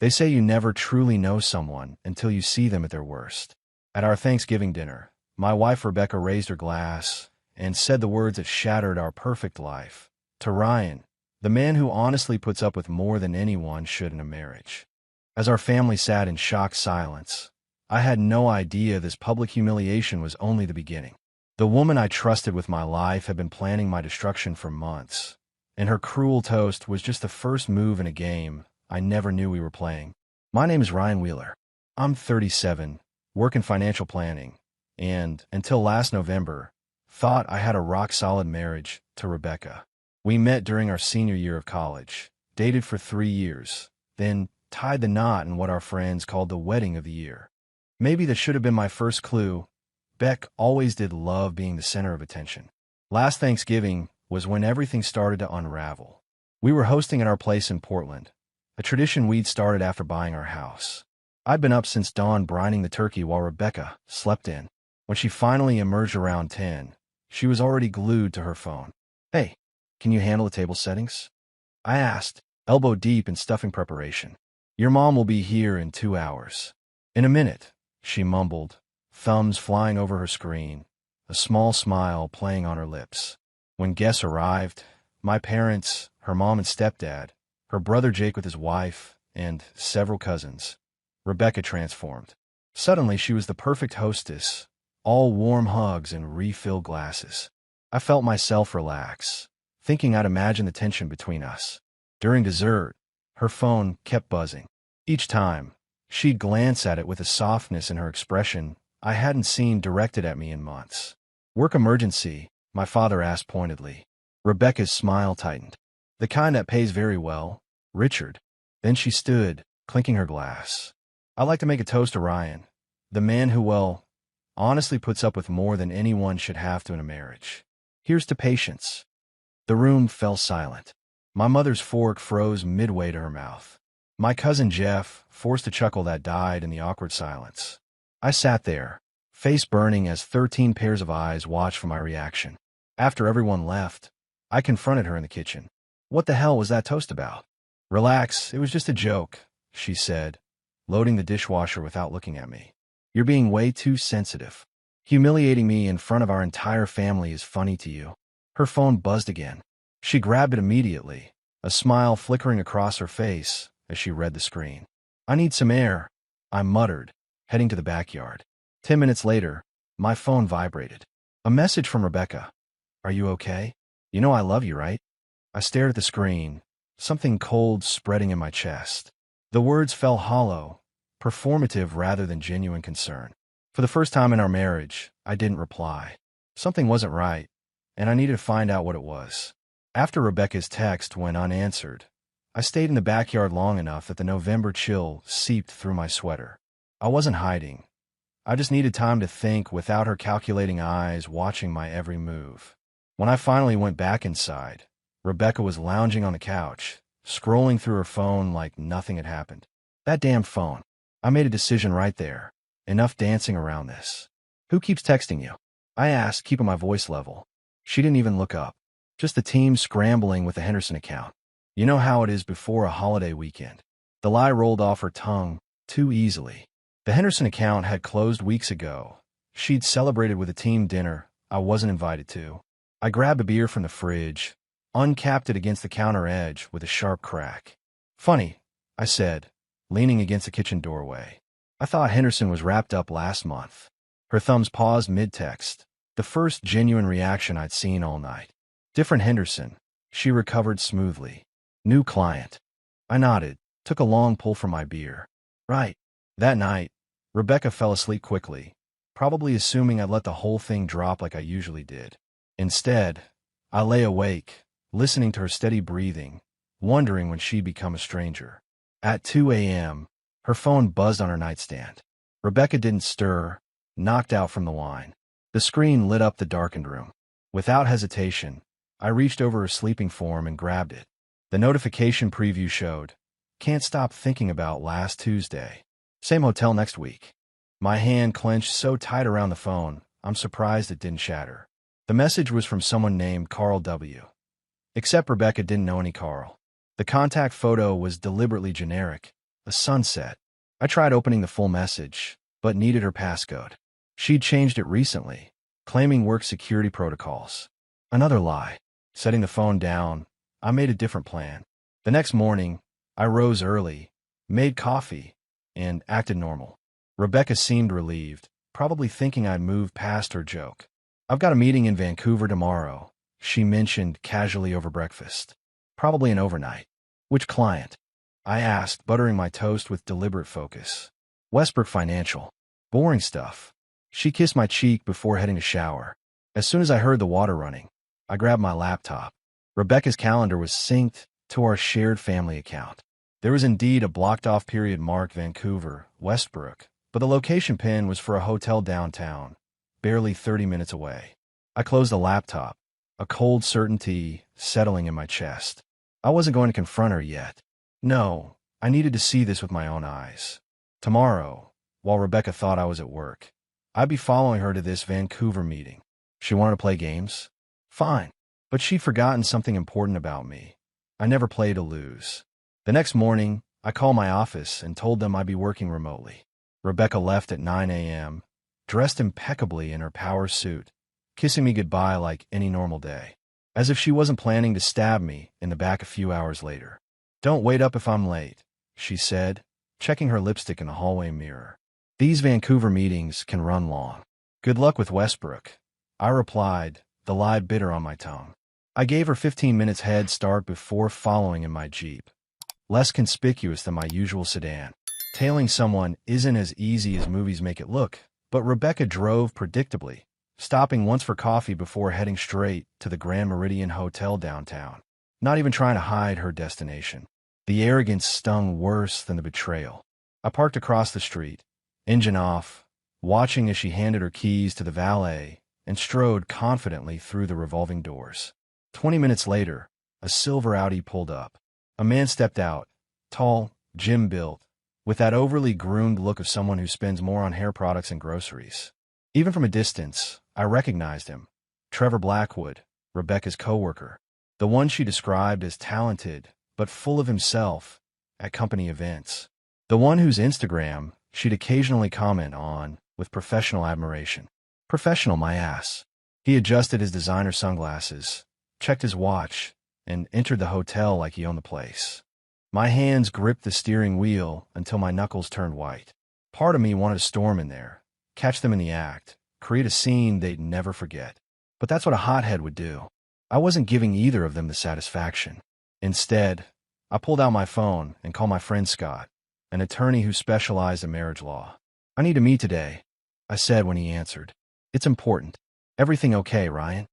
They say you never truly know someone until you see them at their worst. At our Thanksgiving dinner, my wife Rebecca raised her glass and said the words that shattered our perfect life. To Ryan, the man who honestly puts up with more than anyone should in a marriage. As our family sat in shocked silence, I had no idea this public humiliation was only the beginning. The woman I trusted with my life had been planning my destruction for months, and her cruel toast was just the first move in a game I never knew we were playing. My name is Ryan Wheeler. I'm 37, work in financial planning, and, until last November, thought I had a rock-solid marriage to Rebecca. We met during our senior year of college, dated for 3 years, then tied the knot in what our friends called the wedding of the year. Maybe that should have been my first clue. Beck always did love being the center of attention. Last Thanksgiving was when everything started to unravel. We were hosting at our place in Portland, a tradition we'd started after buying our house. I'd been up since dawn brining the turkey while Rebecca slept in. When she finally emerged around 10, she was already glued to her phone. "Hey, can you handle the table settings?" I asked, elbow deep in stuffing preparation. "Your mom will be here in 2 hours." "In a minute," she mumbled, thumbs flying over her screen, a small smile playing on her lips. When guests arrived, my parents, her mom and stepdad, her brother Jake with his wife, and several cousins, Rebecca transformed. Suddenly she was the perfect hostess, all warm hugs and refilled glasses. I felt myself relax, thinking I'd imagine the tension between us. During dessert, her phone kept buzzing. Each time, she'd glance at it with a softness in her expression I hadn't seen directed at me in months. "Work emergency?" my father asked pointedly. Rebecca's smile tightened. "The kind that pays very well, Richard." Then she stood, clinking her glass. "I'd like to make a toast to Ryan, the man who, well, honestly puts up with more than anyone should have to in a marriage. Here's to patience." The room fell silent. My mother's fork froze midway to her mouth. My cousin Jeff forced a chuckle that died in the awkward silence. I sat there, face burning as 13 pairs of eyes watched for my reaction. After everyone left, I confronted her in the kitchen. "What the hell was that toast about?" "Relax, it was just a joke," she said, loading the dishwasher without looking at me. "You're being way too sensitive. Humiliating me in front of our entire family is funny to you." Her phone buzzed again. She grabbed it immediately, a smile flickering across her face as she read the screen. "I need some air," I muttered, heading to the backyard. 10 minutes later, my phone vibrated. A message from Rebecca. "Are you okay? You know I love you, right?" I stared at the screen, something cold spreading in my chest. The words fell hollow, performative rather than genuine concern. For the first time in our marriage, I didn't reply. Something wasn't right, and I needed to find out what it was. After Rebecca's text went unanswered, I stayed in the backyard long enough that the November chill seeped through my sweater. I wasn't hiding. I just needed time to think without her calculating eyes watching my every move. When I finally went back inside, Rebecca was lounging on the couch, scrolling through her phone like nothing had happened. That damn phone. I made a decision right there. Enough dancing around this. "Who keeps texting you?" I asked, keeping my voice level. She didn't even look up. "Just the team scrambling with the Henderson account. You know how it is before a holiday weekend." The lie rolled off her tongue too easily. The Henderson account had closed weeks ago. She'd celebrated with a team dinner I wasn't invited to. I grabbed a beer from the fridge, uncapped it against the counter edge with a sharp crack. "Funny," I said, leaning against the kitchen doorway. "I thought Henderson was wrapped up last month." Her thumbs paused mid-text, the first genuine reaction I'd seen all night. "Different Henderson," she recovered smoothly. "New client." I nodded, took a long pull from my beer. "Right." That night, Rebecca fell asleep quickly, probably assuming I'd let the whole thing drop like I usually did. Instead, I lay awake, listening to her steady breathing, wondering when she'd become a stranger. At 2 a.m., her phone buzzed on her nightstand. Rebecca didn't stir, knocked out from the wine. The screen lit up the darkened room. Without hesitation, I reached over her sleeping form and grabbed it. The notification preview showed, "Can't stop thinking about last Tuesday. Same hotel next week." My hand clenched so tight around the phone, I'm surprised it didn't shatter. The message was from someone named Carl W. Except Rebecca didn't know any Carl. The contact photo was deliberately generic, A sunset. I tried opening the full message, but needed her passcode. She'd changed it recently, claiming work security protocols. Another lie. Setting the phone down, I made a different plan. The next morning, I rose early, made coffee, and acted normal. Rebecca seemed relieved, probably thinking I'd moved past her joke. "I've got a meeting in Vancouver tomorrow," she mentioned casually over breakfast. "Probably an overnight." "Which client?" I asked, buttering my toast with deliberate focus. "Westbrook Financial." "Boring stuff." She kissed my cheek before heading to shower. As soon as I heard the water running, I grabbed my laptop. Rebecca's calendar was synced to our shared family account. There was indeed a blocked-off period marked Vancouver, Westbrook, but the location pin was for a hotel downtown, barely 30 minutes away. I closed the laptop, a cold certainty settling in my chest. I wasn't going to confront her yet. No, I needed to see this with my own eyes. Tomorrow, while Rebecca thought I was at work, I'd be following her to this Vancouver meeting. She wanted to play games? Fine. But she'd forgotten something important about me. I never play to lose. The next morning, I called my office and told them I'd be working remotely. Rebecca left at 9 a.m., dressed impeccably in her power suit, kissing me goodbye like any normal day, as if she wasn't planning to stab me in the back a few hours later. "Don't wait up if I'm late," she said, checking her lipstick in the hallway mirror. "These Vancouver meetings can run long." "Good luck with Westbrook," I replied, the lie bitter on my tongue. I gave her 15 minutes head start before following in my Jeep. Less conspicuous than my usual sedan. Tailing someone isn't as easy as movies make it look, but Rebecca drove predictably, stopping once for coffee before heading straight to the Grand Meridian Hotel downtown, not even trying to hide her destination. The arrogance stung worse than the betrayal. I parked across the street, engine off, watching as she handed her keys to the valet and strode confidently through the revolving doors. 20 minutes later, a silver Audi pulled up. A man stepped out, tall, gym-built, with that overly groomed look of someone who spends more on hair products and groceries. Even from a distance, I recognized him. Trevor Blackwood, Rebecca's coworker, the one she described as talented but full of himself at company events. The one whose Instagram she'd occasionally comment on with professional admiration. Professional, my ass. He adjusted his designer sunglasses, checked his watch, and entered the hotel like he owned the place. My hands gripped the steering wheel until my knuckles turned white. Part of me wanted to storm in there, catch them in the act, create a scene they'd never forget. But that's what a hothead would do. I wasn't giving either of them the satisfaction. Instead, I pulled out my phone and called my friend Scott, an attorney who specialized in marriage law. "I need to meet today," I said when he answered. "It's important. Everything okay, Ryan?"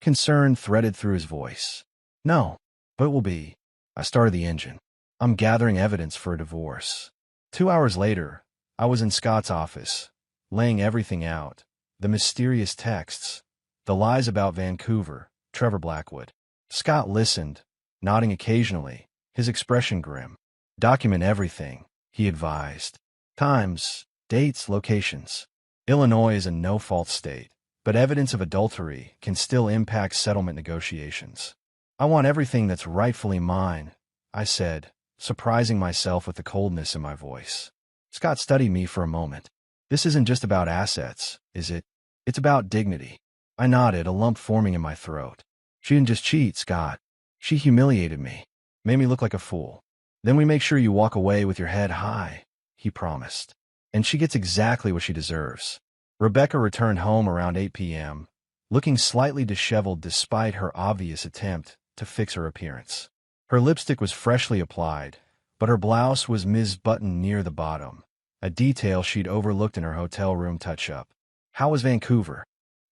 Concern threaded through his voice. "No, but it will be." I started the engine. "I'm gathering evidence for a divorce." 2 hours later, I was in Scott's office, laying everything out. The mysterious texts, the lies about Vancouver, Trevor Blackwood. Scott listened, nodding occasionally, his expression grim. "Document everything," he advised. "Times, dates, locations." Illinois is a no-fault state, but evidence of adultery can still impact settlement negotiations. "I want everything that's rightfully mine," I said, surprising myself with the coldness in my voice. Scott studied me for a moment. "This isn't just about assets, is it? It's about dignity." I nodded, a lump forming in my throat. "She didn't just cheat, Scott. She humiliated me, made me look like a fool. Then we make sure you walk away with your head high," he promised. "And she gets exactly what she deserves." Rebecca returned home around 8 p.m., looking slightly disheveled despite her obvious attempt to fix her appearance. Her lipstick was freshly applied, but her blouse was mis-buttoned near the bottom, a detail she'd overlooked in her hotel room touch-up. "How was Vancouver?"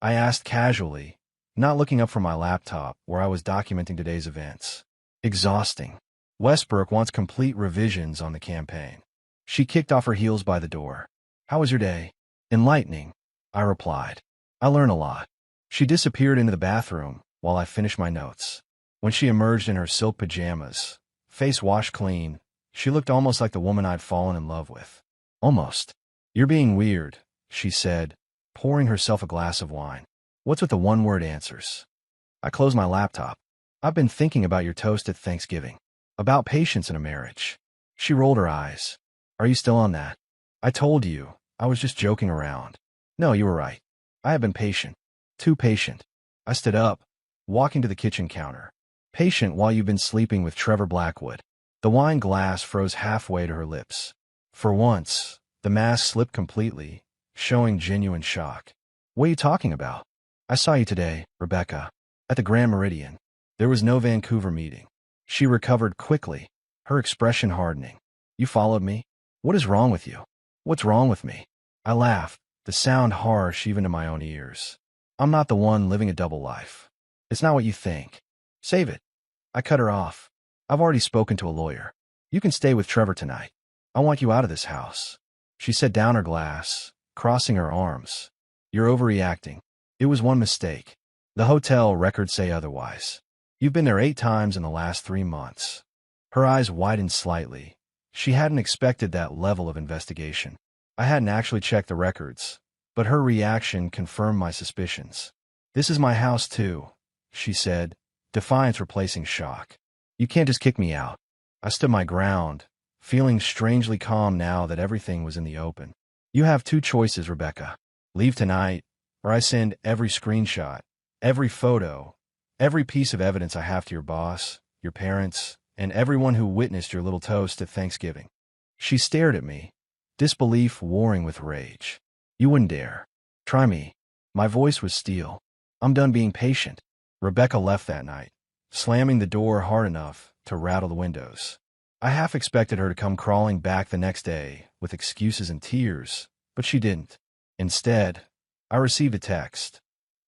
I asked casually, not looking up from my laptop where I was documenting today's events. "Exhausting. Westbrook wants complete revisions on the campaign." She kicked off her heels by the door. "How was your day?" "Enlightening," I replied. "I learn a lot." She disappeared into the bathroom while I finished my notes. When she emerged in her silk pajamas, face washed clean, she looked almost like the woman I'd fallen in love with. "Almost." "You're being weird," she said, pouring herself a glass of wine. "What's with the one-word answers?" I closed my laptop. "I've been thinking about your toast at Thanksgiving. About patience in a marriage." She rolled her eyes. Are you still on that? I told you, I was just joking around. No, you were right. I have been patient. Too patient. I stood up, walking to the kitchen counter. Patient while you've been sleeping with Trevor Blackwood. The wine glass froze halfway to her lips. For once, the mask slipped completely, showing genuine shock. What are you talking about? I saw you today, Rebecca. At the Grand Meridian. There was no Vancouver meeting. She recovered quickly, her expression hardening. You followed me? What is wrong with you? What's wrong with me? I laughed, the sound harsh even to my own ears. I'm not the one living a double life. It's not what you think. Save it. I cut her off. I've already spoken to a lawyer. You can stay with Trevor tonight. I want you out of this house. She set down her glass, crossing her arms. You're overreacting. It was one mistake. The hotel records say otherwise. You've been there 8 times in the last 3 months. Her eyes widened slightly. She hadn't expected that level of investigation. I hadn't actually checked the records, but her reaction confirmed my suspicions. This is my house too, she said, defiance replacing shock. You can't just kick me out. I stood my ground, feeling strangely calm now that everything was in the open. You have 2 choices, Rebecca. Leave tonight, or I send every screenshot, every photo, every piece of evidence I have to your boss, your parents, and everyone who witnessed your little toast at Thanksgiving. She stared at me, disbelief warring with rage. You wouldn't dare. Try me. My voice was steel. I'm done being patient. Rebecca left that night, slamming the door hard enough to rattle the windows. I half expected her to come crawling back the next day with excuses and tears, but she didn't. Instead, I received a text.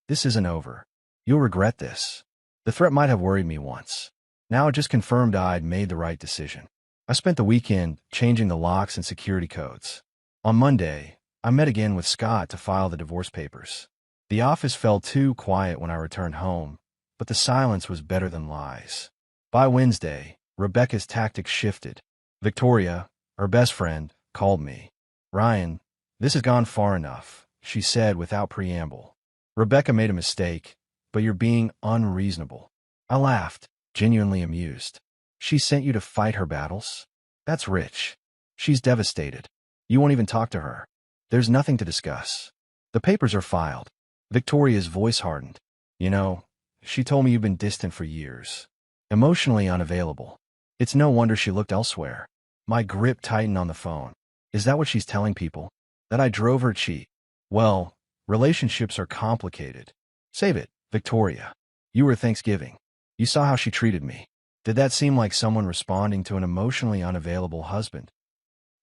This isn't over. You'll regret this. The threat might have worried me once. Now it just confirmed I'd made the right decision. I spent the weekend changing the locks and security codes. On Monday, I met again with Scott to file the divorce papers. The office felt too quiet when I returned home, but the silence was better than lies. By Wednesday, Rebecca's tactics shifted. Victoria, her best friend, called me. Ryan, this has gone far enough, she said without preamble. Rebecca made a mistake, but you're being unreasonable. I laughed, genuinely amused. She sent you to fight her battles? That's rich. She's devastated. You won't even talk to her. There's nothing to discuss. The papers are filed. Victoria's voice hardened. You know, she told me you've been distant for years. Emotionally unavailable. It's no wonder she looked elsewhere. My grip tightened on the phone. Is that what she's telling people? That I drove her cheat? Well, relationships are complicated. Save it, Victoria. You were Thanksgiving. You saw how she treated me. Did that seem like someone responding to an emotionally unavailable husband?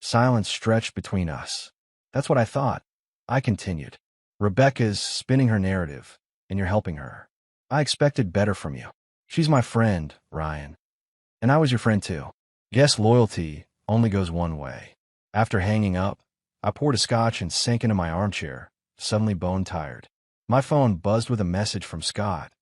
Silence stretched between us. That's what I thought. I continued. Rebecca's spinning her narrative, and you're helping her. I expected better from you. She's my friend, Ryan. And I was your friend too. Guess loyalty only goes one way. After hanging up, I poured a scotch and sank into my armchair, suddenly bone-tired. My phone buzzed with a message from Scott.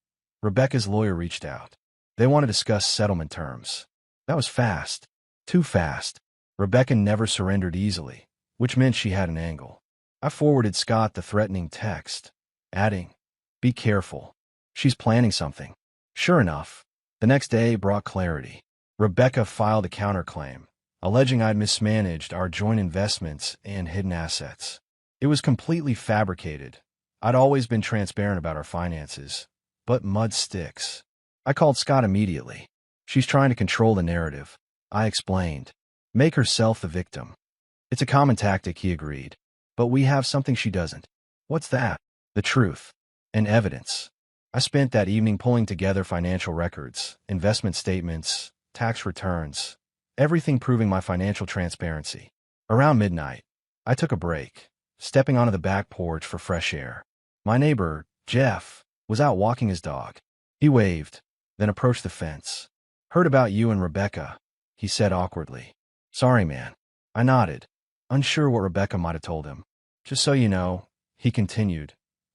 Rebecca's lawyer reached out. They want to discuss settlement terms. That was fast. Too fast. Rebecca never surrendered easily, which meant she had an angle. I forwarded Scott the threatening text, adding, "Be careful. She's planning something." Sure enough, the next day brought clarity. Rebecca filed a counterclaim, alleging I'd mismanaged our joint investments and hidden assets. It was completely fabricated. I'd always been transparent about our finances, but mud sticks. I called Scott immediately. She's trying to control the narrative, I explained. Make herself the victim. It's a common tactic, he agreed. But we have something she doesn't. What's that? The truth. And evidence. I spent that evening pulling together financial records, investment statements, tax returns, everything proving my financial transparency. Around midnight, I took a break, stepping onto the back porch for fresh air. My neighbor, Jeff, was out walking his dog. He waved, then approached the fence. Heard about you and Rebecca, he said awkwardly. Sorry, man. I nodded, unsure what Rebecca might have told him. Just so you know, he continued,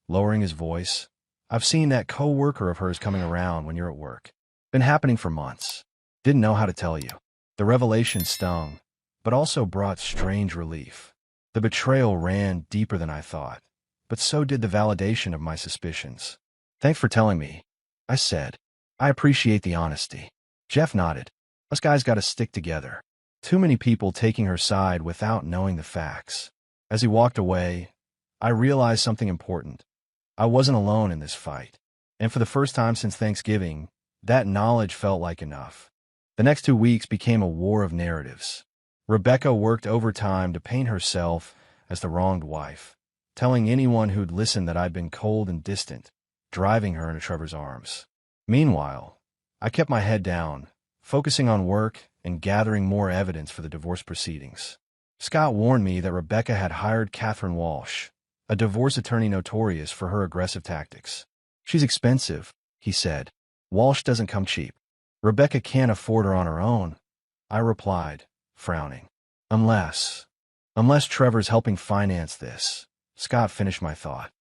lowering his voice, I've seen that co-worker of hers coming around when you're at work. Been happening for months. Didn't know how to tell you. The revelation stung, but also brought strange relief. The betrayal ran deeper than I thought, but so did the validation of my suspicions. Thanks for telling me, I said. I appreciate the honesty. Jeff nodded. Us guys gotta stick together. Too many people taking her side without knowing the facts. As he walked away, I realized something important. I wasn't alone in this fight. And for the first time since Thanksgiving, that knowledge felt like enough. The next 2 weeks became a war of narratives. Rebecca worked overtime to paint herself as the wronged wife, telling anyone who'd listen that I'd been cold and distant, driving her into Trevor's arms. Meanwhile, I kept my head down, focusing on work and gathering more evidence for the divorce proceedings. Scott warned me that Rebecca had hired Catherine Walsh, a divorce attorney notorious for her aggressive tactics. "She's expensive," he said. "Walsh doesn't come cheap. Rebecca can't afford her on her own," I replied, frowning. Unless Trevor's helping finance this," Scott finished my thought.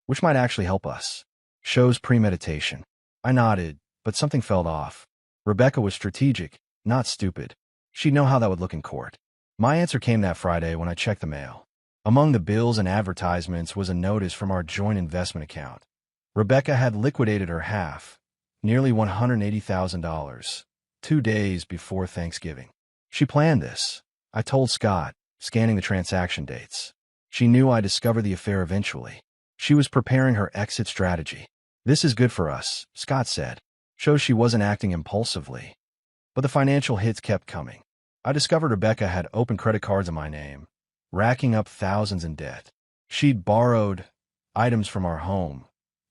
"Which might actually help us. Shows premeditation." I nodded, but something felt off. Rebecca was strategic, not stupid. She'd know how that would look in court. My answer came that Friday when I checked the mail. Among the bills and advertisements was a notice from our joint investment account. Rebecca had liquidated her half, nearly $180,000, 2 days before Thanksgiving. She planned this, I told Scott, scanning the transaction dates. She knew I'd discover the affair eventually. She was preparing her exit strategy. "This is good for us," Scott said. "Shows she wasn't acting impulsively." But the financial hits kept coming. I discovered Rebecca had open credit cards in my name, racking up thousands in debt. She'd borrowed items from our home,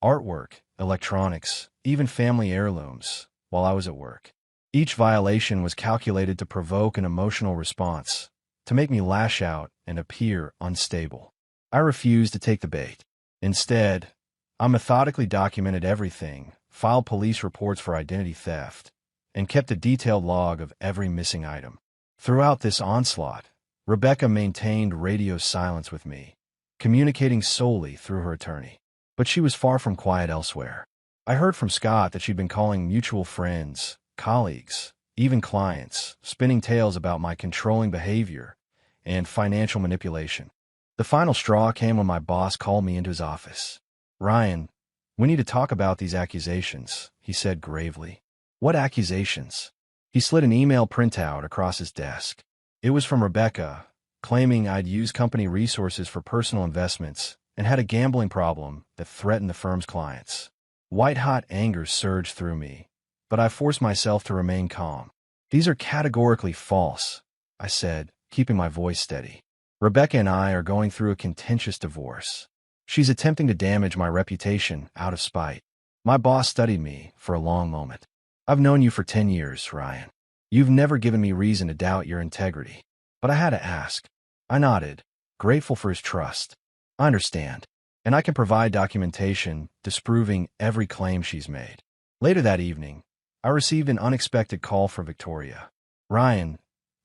artwork, electronics, even family heirlooms, while I was at work. Each violation was calculated to provoke an emotional response, to make me lash out and appear unstable. I refused to take the bait. Instead, I methodically documented everything, filed police reports for identity theft, and kept a detailed log of every missing item. Throughout this onslaught, Rebecca maintained radio silence with me, communicating solely through her attorney. But she was far from quiet elsewhere. I heard from Scott that she'd been calling mutual friends, colleagues, even clients, spinning tales about my controlling behavior and financial manipulation. The final straw came when my boss called me into his office. "Ryan, we need to talk about these accusations," he said gravely. "What accusations?" He slid an email printout across his desk. It was from Rebecca, claiming I'd used company resources for personal investments and had a gambling problem that threatened the firm's clients. White-hot anger surged through me, but I forced myself to remain calm. "These are categorically false," I said, keeping my voice steady. "Rebecca and I are going through a contentious divorce. She's attempting to damage my reputation out of spite." My boss studied me for a long moment. "I've known you for 10 years, Ryan. You've never given me reason to doubt your integrity." But I had to ask. I nodded, grateful for his trust. "I understand, and I can provide documentation disproving every claim she's made." Later that evening, I received an unexpected call from Victoria. "Ryan,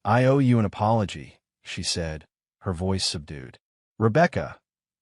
I owe you an apology," she said, her voice subdued. "Rebecca,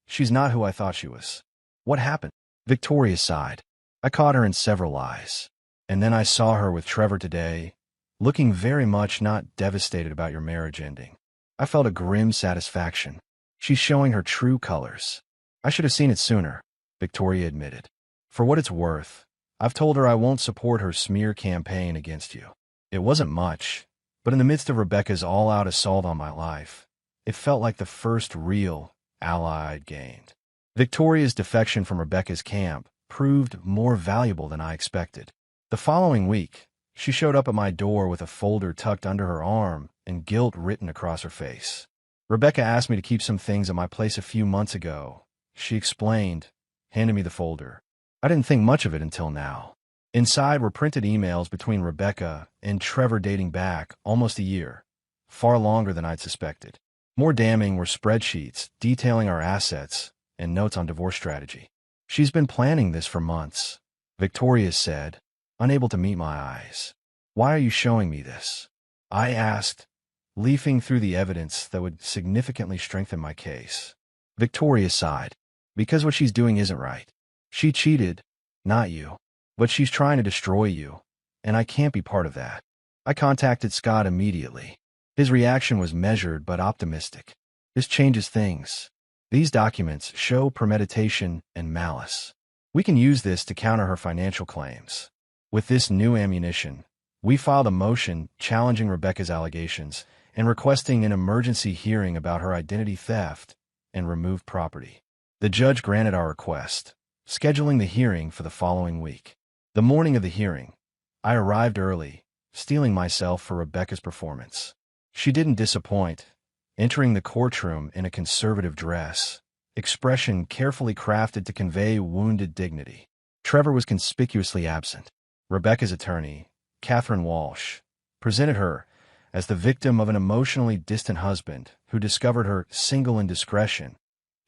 she's not who I thought she was." "What happened?" Victoria sighed. "I caught her in several lies. And then I saw her with Trevor today, looking very much not devastated about your marriage ending. I felt a grim satisfaction. She's showing her true colors." "I should have seen it sooner," Victoria admitted. "For what it's worth, I've told her I won't support her smear campaign against you." It wasn't much, but in the midst of Rebecca's all-out assault on my life, it felt like the first real ally I'd gained. Victoria's defection from Rebecca's camp proved more valuable than I expected. The following week, she showed up at my door with a folder tucked under her arm and guilt written across her face. "Rebecca asked me to keep some things at my place a few months ago," she explained, handing me the folder. I didn't think much of it until now. Inside were printed emails between Rebecca and Trevor dating back almost a year, far longer than I'd suspected. More damning were spreadsheets detailing our assets and notes on divorce strategy. "She's been planning this for months," Victoria said, unable to meet my eyes. "Why are you showing me this?" I asked, leafing through the evidence that would significantly strengthen my case. Victoria sighed. "Because what she's doing isn't right. She cheated, not you. But she's trying to destroy you, and I can't be part of that." I contacted Scott immediately. His reaction was measured but optimistic. "This changes things. These documents show premeditation and malice. We can use this to counter her financial claims." With this new ammunition, we filed a motion challenging Rebecca's allegations and requesting an emergency hearing about her identity theft and removed property. The judge granted our request, scheduling the hearing for the following week. The morning of the hearing, I arrived early, steeling myself for Rebecca's performance. She didn't disappoint, entering the courtroom in a conservative dress, expression carefully crafted to convey wounded dignity. Trevor was conspicuously absent. Rebecca's attorney, Catherine Walsh, presented her as the victim of an emotionally distant husband who discovered her single indiscretion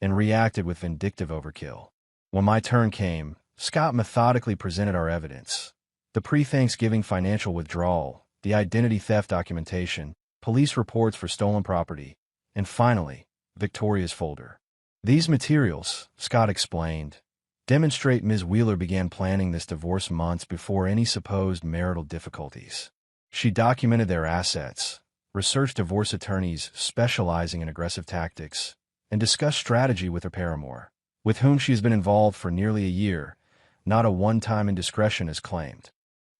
and reacted with vindictive overkill. When my turn came, Scott methodically presented our evidence: the pre-Thanksgiving financial withdrawal, the identity theft documentation, police reports for stolen property, and finally, Victoria's folder. These materials, Scott explained, demonstrate Ms. Wheeler began planning this divorce months before any supposed marital difficulties. She documented their assets, researched divorce attorneys specializing in aggressive tactics, and discussed strategy with her paramour, with whom she has been involved for nearly a year, not a one-time indiscretion as claimed.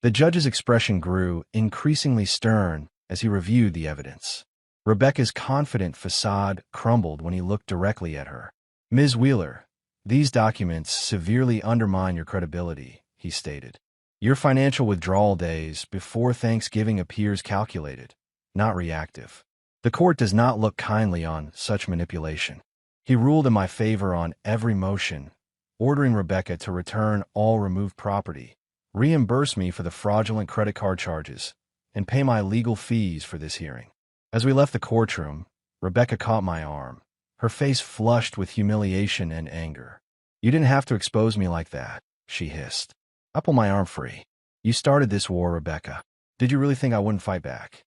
The judge's expression grew increasingly stern as he reviewed the evidence. Rebecca's confident facade crumbled when he looked directly at her. "Ms. Wheeler, these documents severely undermine your credibility," he stated. "Your financial withdrawal days before Thanksgiving appears calculated, not reactive. The court does not look kindly on such manipulation." He ruled in my favor on every motion, ordering Rebecca to return all removed property, reimburse me for the fraudulent credit card charges, and pay my legal fees for this hearing. As we left the courtroom, Rebecca caught my arm, her face flushed with humiliation and anger. "You didn't have to expose me like that," she hissed. I pulled my arm free. "You started this war, Rebecca. Did you really think I wouldn't fight back?"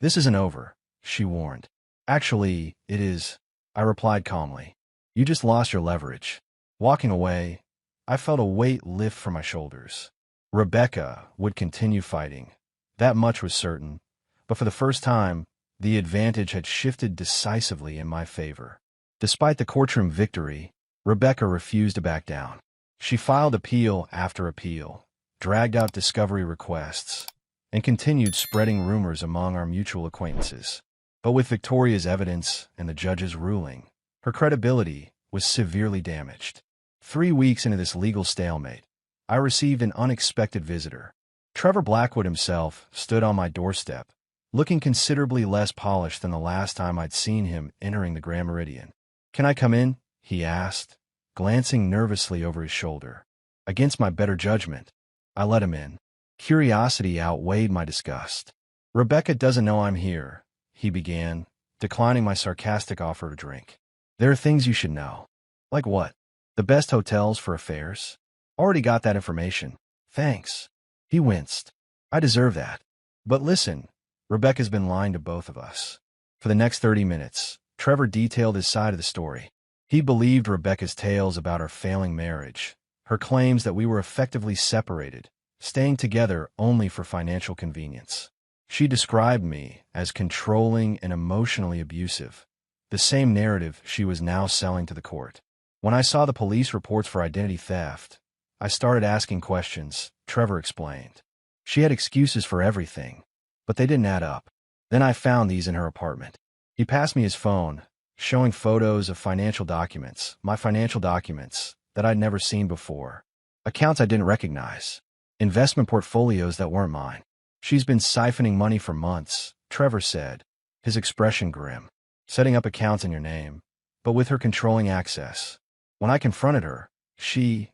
"This isn't over," she warned. "Actually, it is," I replied calmly. "You just lost your leverage." Walking away, I felt a weight lift from my shoulders. Rebecca would continue fighting. That much was certain, but for the first time, the advantage had shifted decisively in my favor. Despite the courtroom victory, Rebecca refused to back down. She filed appeal after appeal, dragged out discovery requests, and continued spreading rumors among our mutual acquaintances. But with Victoria's evidence and the judge's ruling, her credibility was severely damaged. 3 weeks into this legal stalemate, I received an unexpected visitor. Trevor Blackwood himself stood on my doorstep, looking considerably less polished than the last time I'd seen him entering the Grand Meridian. "Can I come in?" he asked, glancing nervously over his shoulder. Against my better judgment, I let him in. Curiosity outweighed my disgust. "Rebecca doesn't know I'm here," he began, declining my sarcastic offer to drink. "There are things you should know." "Like what?" "The best hotels for affairs." "Already got that information. Thanks." He winced. "I deserve that." "But listen, Rebecca's been lying to both of us." For the next 30 minutes, Trevor detailed his side of the story. He believed Rebecca's tales about our failing marriage, her claims that we were effectively separated, staying together only for financial convenience. She described me as controlling and emotionally abusive, the same narrative she was now selling to the court. When I saw the police reports for identity theft, I started asking questions, Trevor explained. She had excuses for everything, but they didn't add up. Then I found these in her apartment. He passed me his phone, showing photos of financial documents, my financial documents, that I'd never seen before. Accounts I didn't recognize. Investment portfolios that weren't mine. "She's been siphoning money for months," Trevor said, his expression grim. "Setting up accounts in your name, but with her controlling access. When I confronted her, she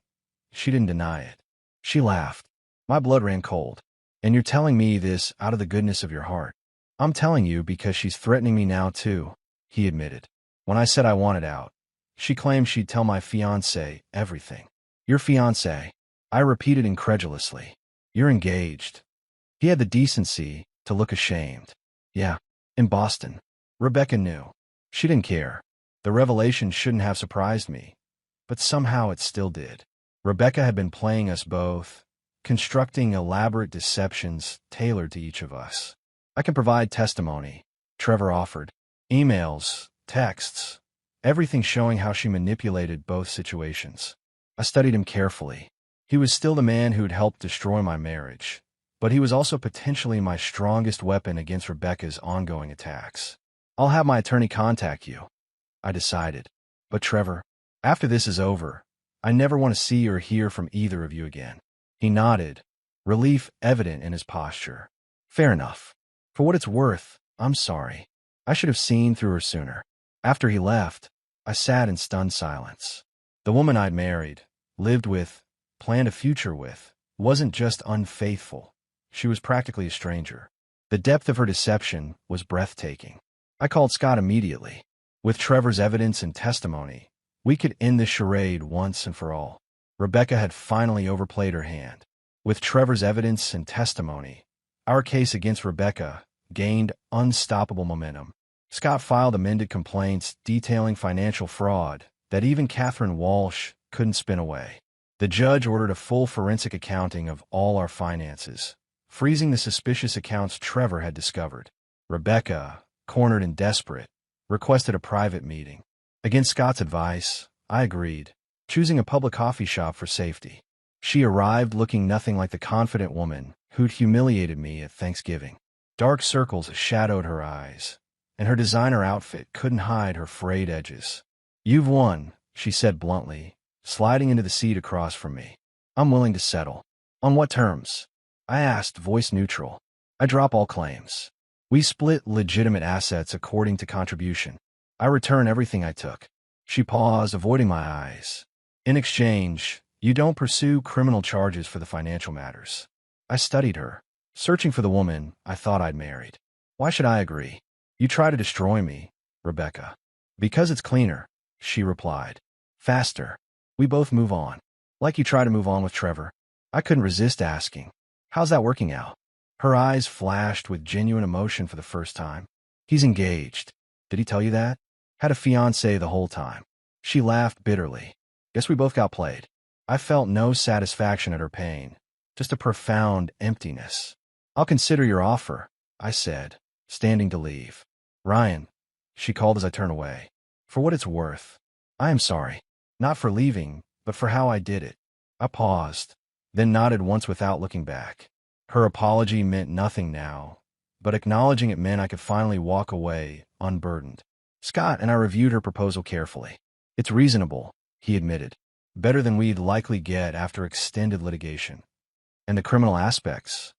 didn't deny it. She laughed. My blood ran cold. "And you're telling me this out of the goodness of your heart?" "I'm telling you because she's threatening me now too," he admitted. When I said I wanted out, she claimed she'd tell my fiancé everything. "Your fiancé?" I repeated incredulously. "You're engaged." He had the decency to look ashamed. "Yeah, in Boston." Rebecca knew. She didn't care. The revelation shouldn't have surprised me, but somehow it still did. Rebecca had been playing us both, constructing elaborate deceptions tailored to each of us. "I can provide testimony," Trevor offered. "Emails, texts, everything showing how she manipulated both situations." I studied him carefully. He was still the man who'd helped destroy my marriage, but he was also potentially my strongest weapon against Rebecca's ongoing attacks. I'll have my attorney contact you, I decided. But Trevor, after this is over, I never want to see or hear from either of you again. He nodded, relief evident in his posture. Fair enough. For what it's worth, I'm sorry. I should have seen through her sooner. After he left, I sat in stunned silence. The woman I'd married, lived with, planned a future with, wasn't just unfaithful. She was practically a stranger. The depth of her deception was breathtaking. I called Scott immediately. With Trevor's evidence and testimony, we could end this charade once and for all. Rebecca had finally overplayed her hand. With Trevor's evidence and testimony, our case against Rebecca gained unstoppable momentum. Scott filed amended complaints detailing financial fraud that even Catherine Walsh couldn't spin away. The judge ordered a full forensic accounting of all our finances, freezing the suspicious accounts Trevor had discovered. Rebecca, cornered and desperate, requested a private meeting. Against Scott's advice, I agreed, choosing a public coffee shop for safety. She arrived looking nothing like the confident woman who'd humiliated me at Thanksgiving. Dark circles shadowed her eyes, and her designer outfit couldn't hide her frayed edges. You've won, she said bluntly, sliding into the seat across from me. I'm willing to settle. On what terms? I asked, voice neutral. I drop all claims. We split legitimate assets according to contribution. I return everything I took. She paused, avoiding my eyes. In exchange, you don't pursue criminal charges for the financial matters. I studied her, searching for the woman I thought I'd married. Why should I agree? You try to destroy me, Rebecca. Because it's cleaner, she replied. Faster. We both move on. Like you try to move on with Trevor. I couldn't resist asking, how's that working out? Her eyes flashed with genuine emotion for the first time. He's engaged. Did he tell you that? Had a fiancé the whole time. She laughed bitterly. Guess we both got played. I felt no satisfaction at her pain, just a profound emptiness. I'll consider your offer, I said, standing to leave. Ryan, she called as I turned away. For what it's worth, I am sorry. Not for leaving, but for how I did it. I paused, then nodded once without looking back. Her apology meant nothing now, but acknowledging it meant I could finally walk away, unburdened. Scott and I reviewed her proposal carefully. It's reasonable, he admitted. Better than we'd likely get after extended litigation. And the criminal aspects?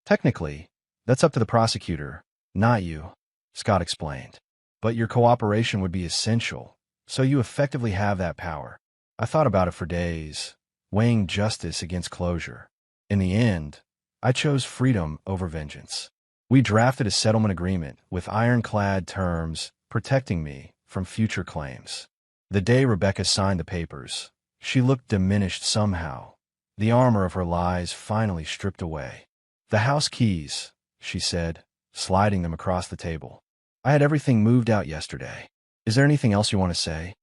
Technically, that's up to the prosecutor, not you, Scott explained. But your cooperation would be essential, so you effectively have that power. I thought about it for days, weighing justice against closure. In the end, I chose freedom over vengeance. We drafted a settlement agreement with ironclad terms protecting me from future claims. The day Rebecca signed the papers, she looked diminished somehow, the armor of her lies finally stripped away. The house keys, she said, sliding them across the table. I had everything moved out yesterday. Is there anything else you want to say?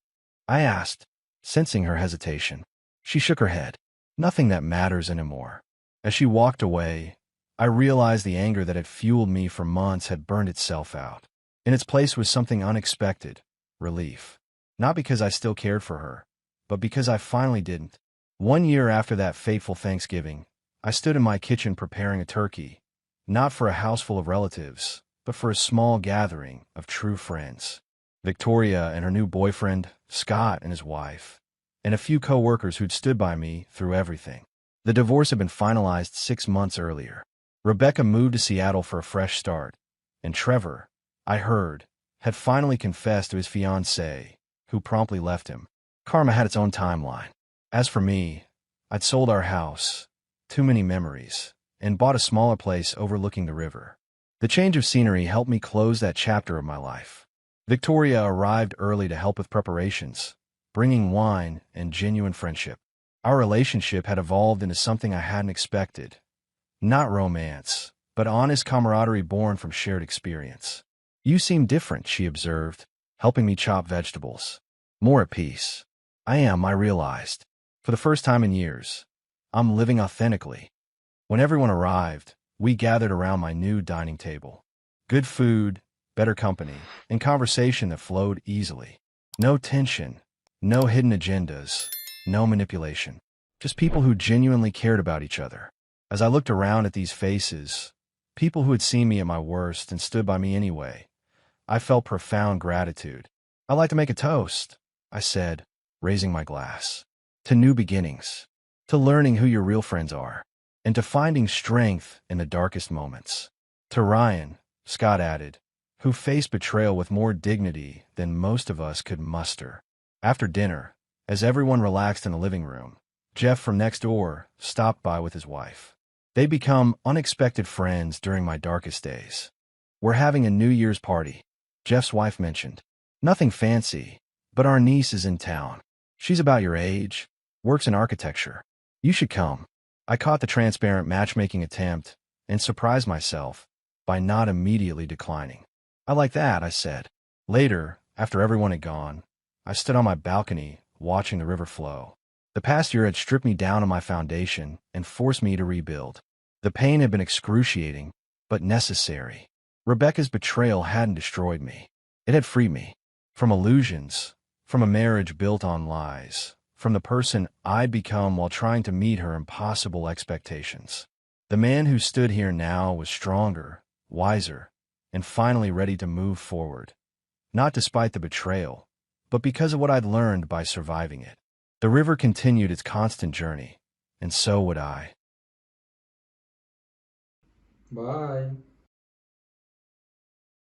I asked, sensing her hesitation. She shook her head. Nothing that matters anymore. As she walked away, I realized the anger that had fueled me for months had burned itself out. In its place was something unexpected, relief. Not because I still cared for her, but because I finally didn't. 1 year after that fateful Thanksgiving, I stood in my kitchen preparing a turkey, not for a house full of relatives, but for a small gathering of true friends. Victoria and her new boyfriend, Scott and his wife, and a few co-workers who'd stood by me through everything. The divorce had been finalized 6 months earlier. Rebecca moved to Seattle for a fresh start, and Trevor, I heard, had finally confessed to his fiancée, who promptly left him. Karma had its own timeline. As for me, I'd sold our house, too many memories, and bought a smaller place overlooking the river. The change of scenery helped me close that chapter of my life. Victoria arrived early to help with preparations, bringing wine and genuine friendship. Our relationship had evolved into something I hadn't expected. Not romance, but honest camaraderie born from shared experience. You seem different, she observed, helping me chop vegetables. More at peace. I am, I realized. For the first time in years, I'm living authentically. When everyone arrived, we gathered around my new dining table. Good food, better company, and conversation that flowed easily. No tension, no hidden agendas, no manipulation. Just people who genuinely cared about each other. As I looked around at these faces, people who had seen me at my worst and stood by me anyway, I felt profound gratitude. "I'd like to make a toast," I said, raising my glass. "To new beginnings, to learning who your real friends are, and to finding strength in the darkest moments." "To Ryan," Scott added, "who faced betrayal with more dignity than most of us could muster." After dinner, as everyone relaxed in the living room, Jeff from next door stopped by with his wife. They become unexpected friends during my darkest days. "We're having a New Year's party," Jeff's wife mentioned. "Nothing fancy, but our niece is in town. She's about your age, works in architecture. You should come." I caught the transparent matchmaking attempt and surprised myself by not immediately declining. "I like that," I said. Later, after everyone had gone, I stood on my balcony watching the river flow. The past year had stripped me down to my foundation and forced me to rebuild. The pain had been excruciating, but necessary. Rebecca's betrayal hadn't destroyed me. It had freed me from illusions, from a marriage built on lies, from the person I'd become while trying to meet her impossible expectations. The man who stood here now was stronger, wiser, and finally ready to move forward, not despite the betrayal, but because of what I'd learned by surviving it. The river continued its constant journey, and so would I. Bye.